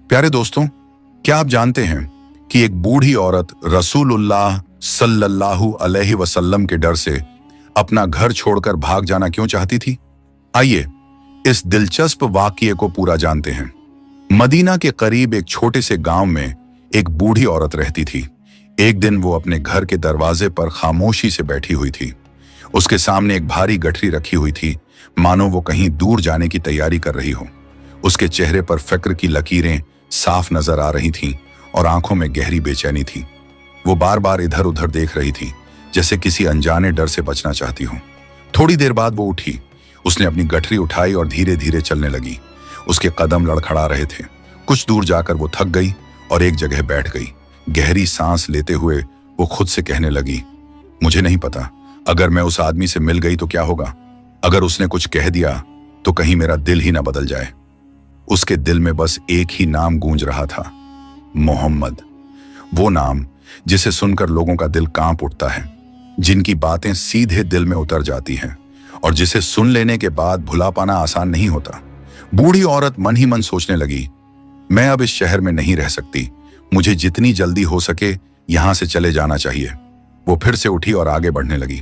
प्यारे दोस्तों, क्या आप जानते हैं कि एक बूढ़ी औरत रसूलुल्लाह सल्लल्लाहु अलैहि वसल्लम के डर से अपना घर छोड़कर भाग जाना क्यों चाहती थी? आइए इस दिलचस्प वाकये को पूरा जानते हैं। मदीना के करीब एक छोटे से गांव में एक बूढ़ी औरत रहती थी। एक दिन वो अपने घर के दरवाजे पर खामोशी से बैठी हुई थी। उसके सामने एक भारी गठरी रखी हुई थी, मानो वो कहीं दूर जाने की तैयारी कर रही हो। उसके चेहरे पर फिक्र की लकीरें साफ नजर आ रही थीं और आंखों में गहरी बेचैनी थी। वो बार बार इधर उधर देख रही थी, जैसे किसी अनजाने डर से बचना चाहती हो। थोड़ी देर बाद वो उठी। उसने अपनी गठरी उठाई और धीरे धीरे चलने लगी। उसके कदम लड़खड़ा रहे थे। कुछ दूर जाकर वो थक गई और एक जगह बैठ गई। गहरी सांस लेते हुए वो खुद से कहने लगी, मुझे नहीं पता, अगर मैं उस आदमी से मिल गई तो क्या होगा? अगर उसने कुछ कह दिया तो कहीं मेरा दिल ही ना बदल जाए। उसके दिल में बस एक ही नाम गूंज रहा था, मोहम्मद। वो नाम जिसे सुनकर लोगों का दिल कांप उठता है, जिनकी बातें सीधे दिल में उतर जाती हैं और जिसे सुन लेने के बाद भुला पाना आसान नहीं होता। बूढ़ी औरत मन ही मन सोचने लगी, मैं अब इस शहर में नहीं रह सकती। मुझे जितनी जल्दी हो सके यहां से चले जाना चाहिए। वो फिर से उठी और आगे बढ़ने लगी।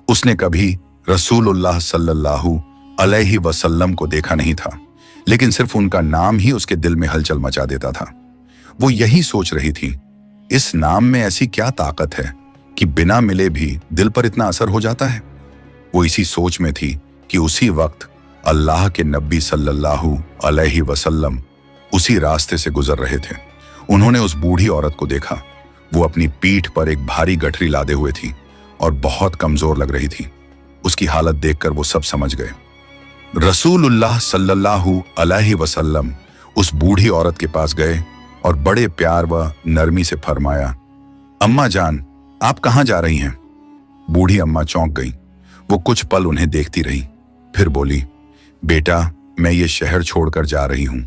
उसने कभी रसूलुल्लाह सल्लल्लाहु अलैहि वसल्लम को देखा नहीं था, लेकिन सिर्फ उनका नाम ही उसके दिल में हलचल मचा देता था। वो यही सोच रही थी, इस नाम में ऐसी क्या ताकत है कि बिना मिले भी दिल पर इतना असर हो जाता है। वो इसी सोच में थी कि उसी वक्त अल्लाह के नबी सल्लल्लाहु अलैहि वसल्लम उसी रास्ते से गुजर रहे थे। उन्होंने उस बूढ़ी औरत को देखा। वो अपनी पीठ पर एक भारी गठरी लादे हुए थी और बहुत कमजोर लग रही थी। उसकी हालत देखकर वो सब समझ गए। रसूलुल्लाह सल्लल्लाहु अलैहि वसल्लम उस बूढ़ी औरत के पास गए और बड़े प्यार व नरमी से फरमाया, अम्मा जान, आप कहां जा रही हैं? बूढ़ी अम्मा चौंक गई। वो कुछ पल उन्हें देखती रही, फिर बोली, बेटा, मैं ये शहर छोड़कर जा रही हूं।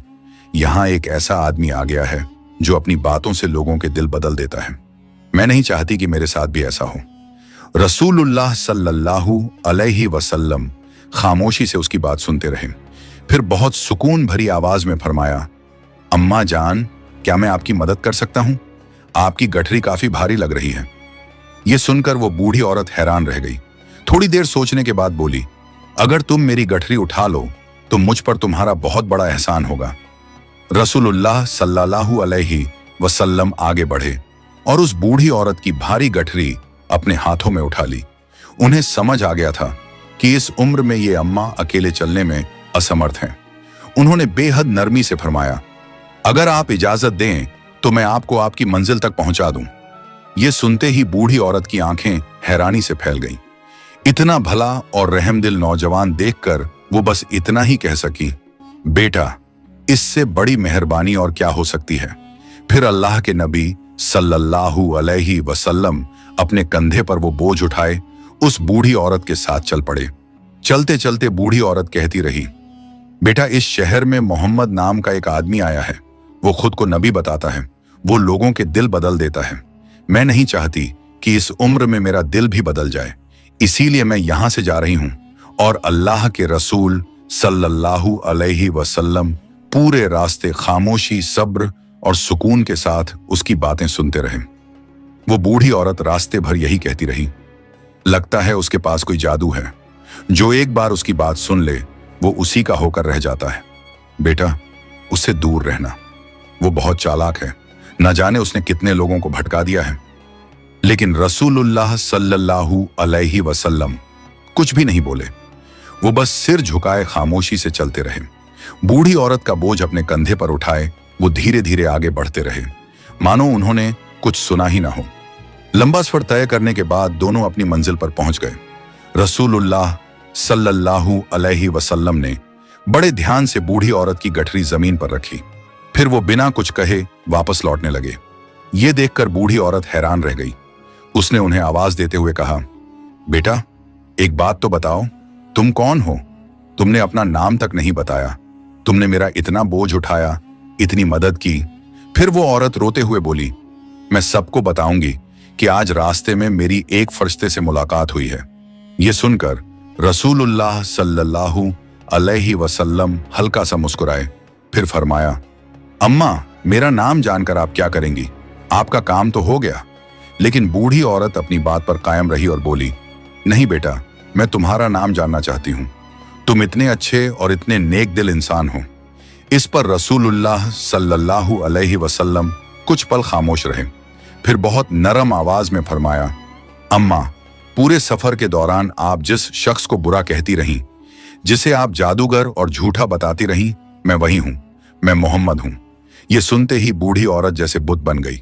यहां एक ऐसा आदमी आ गया है जो अपनी बातों से लोगों के दिल बदल देता है। मैं नहीं चाहती कि मेरे साथ भी ऐसा हो। रसूलुल्लाह सल्लल्लाहु अलैहि वसल्लम खामोशी से उसकी बात सुनते रहे। फिर बहुत सुकून भरी आवाज में फरमाया, अम्मा जान, क्या मैं आपकी मदद कर सकता हूं? आपकी गठरी काफी भारी लग रही है। यह सुनकर वो बूढ़ी औरत हैरान रह गई। थोड़ी देर सोचने के बाद बोली, अगर तुम मेरी गठरी उठा लो तो मुझ पर तुम्हारा बहुत बड़ा एहसान होगा। रसूलुल्लाह सल्लल्लाहु अलैहि वसल्लम आगे बढ़े और उस बूढ़ी औरत की भारी गठरी अपने हाथों में उठा ली। उन्हें समझ आ गया था कि इस उम्र में ये अम्मा अकेले चलने में असमर्थ हैं। उन्होंने बेहद नरमी से फरमाया, अगर आप इजाजत दें तो मैं आपको आपकी मंजिल तक पहुंचा दूं। ये सुनते ही बूढ़ी औरत की आंखें हैरानी से फैल गईं। इतना भला और रहमदिल नौजवान देखकर वो बस इतना ही कह सकी, बेटा, इससे बड़ी मेहरबानी और क्या हो सकती है। फिर अल्लाह के नबी सल्लल्लाहु अलैहि वसल्लम अपने कंधे पर वो बोझ उठाए उस बूढ़ी औरत के साथ चल पड़े। चलते चलते बूढ़ी औरत कहती रही, बेटा, इस शहर में मोहम्मद नाम का एक आदमी आया है। वो खुद को नबी बताता है। वो लोगों के दिल बदल देता है। मैं नहीं चाहती कि इस उम्र में मेरा दिल भी बदल जाए, इसीलिए मैं यहां से जा रही हूं। और अल्लाह के रसूल सल्लल्लाहु अलैहि वसल्लम पूरे रास्ते खामोशी, सब्र और सुकून के साथ उसकी बातें सुनते रहे। वो बूढ़ी औरत रास्ते भर यही कहती रही, लगता है उसके पास कोई जादू है। जो एक बार उसकी बात सुन ले वो उसी का होकर रह जाता है। बेटा, उससे दूर रहना। वो बहुत चालाक है, न जाने उसने कितने लोगों को भटका दिया है। लेकिन रसूलुल्लाह सल्लल्लाहु अलैहि वसल्लम कुछ भी नहीं बोले। वो बस सिर झुकाए खामोशी से चलते रहे। बूढ़ी औरत का बोझ अपने कंधे पर उठाए वो धीरे धीरे आगे बढ़ते रहे, मानो उन्होंने कुछ सुना ही ना हो। लंबा सफर तय करने के बाद दोनों अपनी मंजिल पर पहुंच गए। रसूलुल्लाह सल्लल्लाहु अलैहि वसल्लम ने बड़े ध्यान से बूढ़ी औरत की गठरी जमीन पर रखी। फिर वो बिना कुछ कहे वापस लौटने लगे। ये देखकर बूढ़ी औरत हैरान रह गई। उसने उन्हें आवाज देते हुए कहा, बेटा, एक बात तो बताओ, तुम कौन हो? तुमने अपना नाम तक नहीं बताया। तुमने मेरा इतना बोझ उठाया, इतनी मदद की। फिर वो औरत रोते हुए बोली, मैं सबको बताऊंगी कि आज रास्ते में मेरी एक फरिश्ते से मुलाकात हुई है। ये सुनकर रसूलुल्लाह सल्लल्लाहु अलैहि वसल्लम हल्का सा मुस्कुराए, फिर फरमाया, अम्मा, मेरा नाम जानकर आप क्या करेंगी? आपका काम तो हो गया। लेकिन बूढ़ी औरत अपनी बात पर कायम रही और बोली, नहीं बेटा, मैं तुम्हारा नाम जानना चाहती हूँ। तुम इतने अच्छे और इतने नेक दिल इंसान हो। इस पर रसूलुल्लाह सल्लल्लाहु अलैहि वसल्लम कुछ पल खामोश रहे, फिर बहुत नरम आवाज में फरमाया, अम्मा, पूरे सफर के दौरान आप जिस शख्स को बुरा कहती रहीं, जिसे आप जादूगर और झूठा बताती रहीं, मैं वही हूं, मैं मोहम्मद हूं। ये सुनते ही बूढ़ी औरत जैसे बुत बन गई।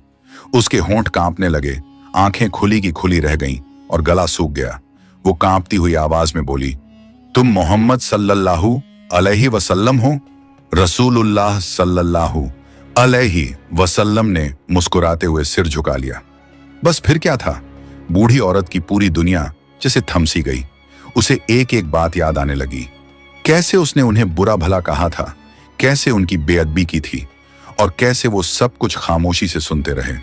उसके होंठ कांपने लगे, आंखें खुली की खुली रह गईं और गला सूख गया। वो कांपती हुई आवाज में बोली, तुम मोहम्मद सल्लल्लाहु अलैहि वसल्लम हो? रसूलुल्लाह सल्लल्लाहु अलैहि वसल्लम ने मुस्कुराते हुए सिर झुका लिया। बस फिर क्या था, बूढ़ी औरत की पूरी दुनिया जैसे थमसी गई। उसे एक एक बात याद आने लगी। कैसे उसने उन्हें बुरा भला कहा था, कैसे उनकी बेअदबी की थी, और कैसे वो सब कुछ खामोशी से सुनते रहे।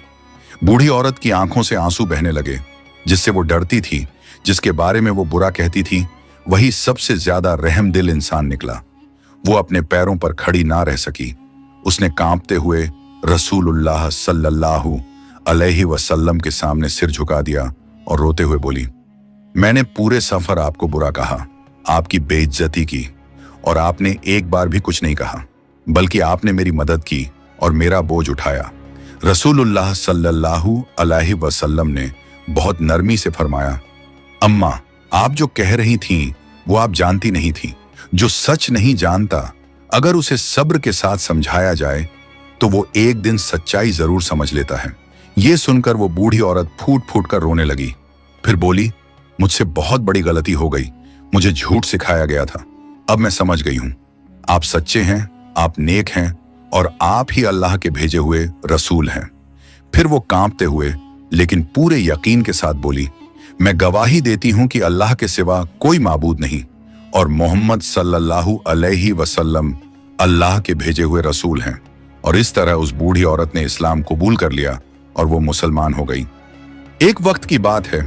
बूढ़ी औरत की आंखों से आंसू बहने लगे। जिससे वो डरती थी, जिसके बारे में वो बुरा कहती थी, वही सबसे ज्यादा रहमदिल इंसान निकला। वो अपने पैरों पर खड़ी ना रह सकी। उसने कांपते हुए रसूलुल्लाह सल्लल्लाहु अलैहि वसल्लम के सामने सिर झुका दिया और रोते हुए बोली, मैंने पूरे सफर आपको बुरा कहा, आपकी बेइज्जती की, और आपने एक बार भी कुछ नहीं कहा, बल्कि आपने मेरी मदद की और मेरा बोझ उठाया। रसूलुल्लाह सल्लल्लाहु अलैहि वसल्लम ने बहुत नरमी से फरमाया, अम्मा, आप जो कह रही थीं वो आप जानती नहीं थीं। जो सच नहीं जानता, अगर उसे सब्र के साथ समझाया जाए तो वो एक दिन सच्चाई जरूर समझ लेता है। ये सुनकर वो बूढ़ी औरत फूट फूट कर रोने लगी। फिर बोली, मुझसे बहुत बड़ी गलती हो गई, मुझे झूठ सिखाया गया था। अब मैं समझ गई हूं, आप सच्चे हैं, आप नेक हैं, और आप ही अल्लाह के भेजे हुए रसूल हैं। फिर वो कांपते हुए लेकिन पूरे यकीन के साथ बोली, मैं गवाही देती हूं कि अल्लाह के सिवा कोई माबूद नहीं, और मोहम्मद सल्लल्लाहु अलैहि वसल्लम अल्लाह के भेजे हुए रसूल हैं। और इस तरह उस बूढ़ी औरत ने इस्लाम कबूल कर लिया और वो मुसलमान हो गई। एक वक्त की बात है,